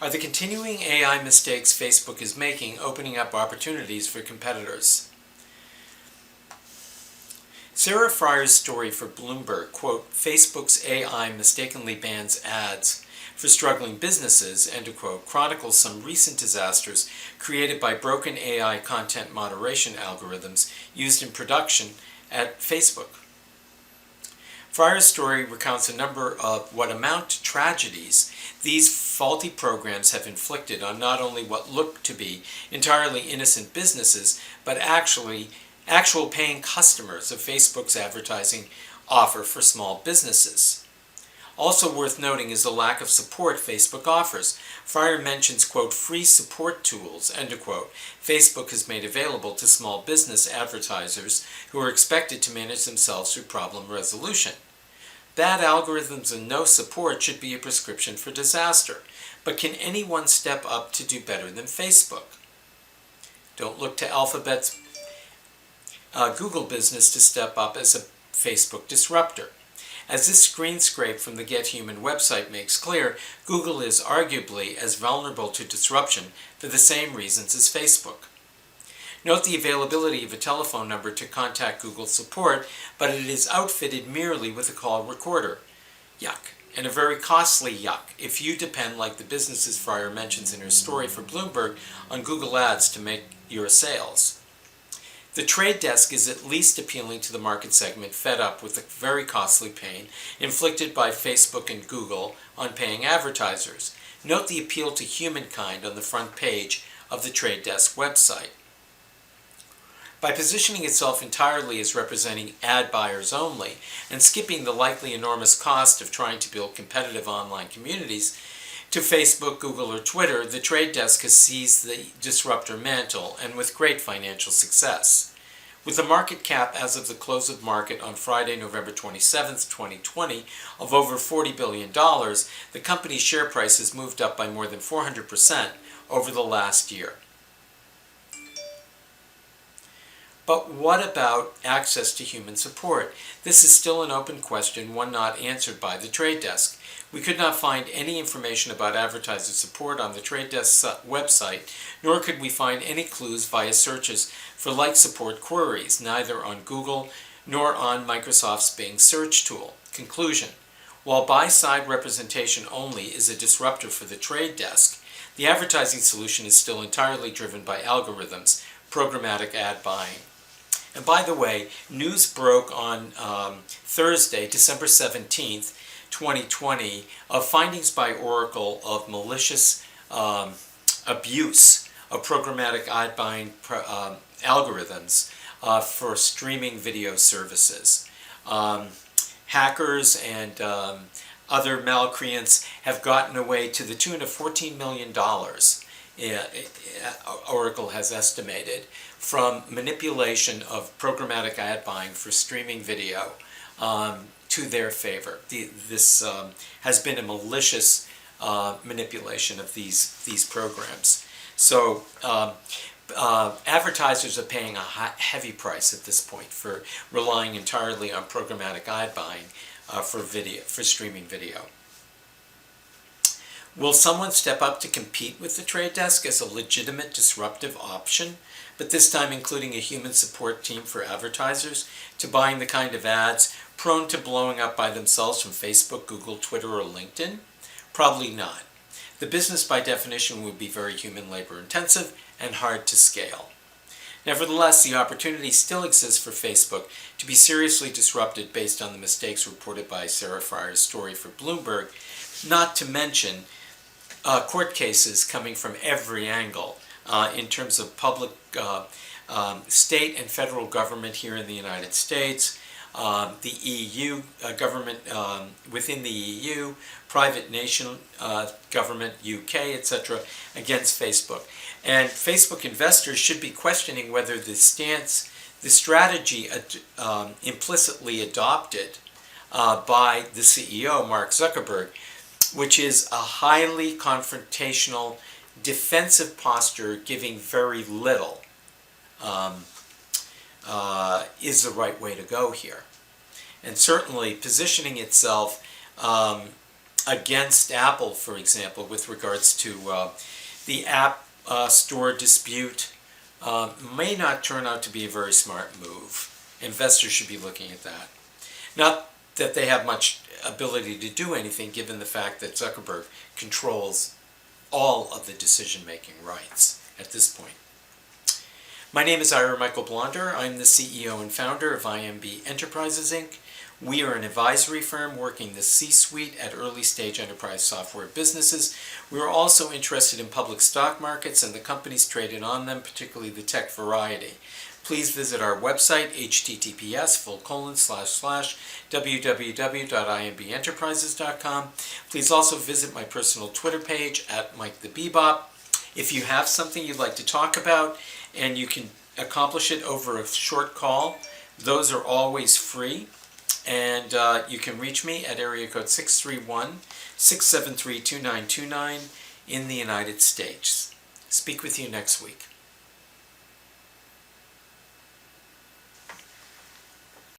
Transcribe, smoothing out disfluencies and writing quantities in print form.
Are the continuing AI mistakes Facebook is making opening up opportunities for competitors? Sarah Fryer's story for Bloomberg, quote, Facebook's AI mistakenly bans ads for struggling businesses, end quote, chronicles some recent disasters created by broken AI content moderation algorithms used in production at Facebook. Fryer's story recounts a number of what amount to tragedies these faulty programs have inflicted on not only what look to be entirely innocent businesses, but actual paying customers of Facebook's advertising offer for small businesses. Also worth noting is the lack of support Facebook offers. Fryer mentions, quote, free support tools, end quote, Facebook has made available to small business advertisers who are expected to manage themselves through problem resolution. Bad algorithms and no support should be a prescription for disaster. But can anyone step up to do better than Facebook? Don't look to Alphabet's Google business to step up as a Facebook disruptor. As this screen scrape from the Get Human website makes clear, Google is arguably as vulnerable to disruption for the same reasons as Facebook. Note the availability of a telephone number to contact Google support, but it is outfitted merely with a call recorder. Yuck. And a very costly yuck if you depend, like the businesses Fryer mentions in her story for Bloomberg, on Google Ads to make your sales. The Trade Desk is at least appealing to the market segment fed up with the very costly pain inflicted by Facebook and Google on paying advertisers. Note the appeal to humankind on the front page of the Trade Desk website. By positioning itself entirely as representing ad buyers only and skipping the likely enormous cost of trying to build competitive online communities to Facebook, Google, or Twitter, the Trade Desk has seized the disruptor mantle, and with great financial success. With a market cap as of the close of market on Friday, November 27, 2020, of over $40 billion, the company's share price has moved up by more than 400% over the last year. But what about access to human support? This is still an open question, one not answered by the Trade Desk. We could not find any information about advertiser support on the Trade Desk website, nor could we find any clues via searches for like support queries, neither on Google nor on Microsoft's Bing search tool. Conclusion: while buy-side representation only is a disruptor for the Trade Desk, the advertising solution is still entirely driven by algorithms, programmatic ad buying. And by the way, news broke on Thursday, December 17th, 2020, of findings by Oracle of malicious abuse of programmatic ad buying algorithms for streaming video services. Hackers and other malcreants have gotten away to the tune of $14 million, Oracle has estimated, from manipulation of programmatic ad buying for streaming video to their favor. This has been a malicious manipulation of these programs. So advertisers are paying a heavy price at this point for relying entirely on programmatic ad buying for streaming video. Will someone step up to compete with the Trade Desk as a legitimate disruptive option, but this time including a human support team for advertisers to buying the kind of ads prone to blowing up by themselves from Facebook, Google, Twitter, or LinkedIn? Probably not. The business by definition would be very human labor intensive and hard to scale. Nevertheless, the opportunity still exists for Facebook to be seriously disrupted based on the mistakes reported by Sarah Fryer's story for Bloomberg, not to mention court cases coming from every angle in terms of public, state and federal government here in the United States, the EU government within the EU, private nation government, UK, etc., against Facebook. And Facebook investors should be questioning whether the strategy implicitly adopted by the CEO, Mark Zuckerberg, which is a highly confrontational, defensive posture giving very little, is the right way to go here. And certainly positioning itself against Apple, for example, with regards to the App Store dispute, may not turn out to be a very smart move. Investors should be looking at that. Not that they have much ability to do anything, given the fact that Zuckerberg controls all of the decision-making rights at this point. My name is Ira Michael Blonder. I'm the CEO and founder of IMB Enterprises, Inc. We are an advisory firm working the C-suite at early-stage enterprise software businesses. We are also interested in public stock markets and the companies traded on them, particularly the tech variety. Please visit our website, https://www.imbenterprises.com. Please also visit my personal Twitter page at Mike the Bebop. If you have something you'd like to talk about and you can accomplish it over a short call, those are always free. And you can reach me at area code 631-673-2929 in the United States. Speak with you next week.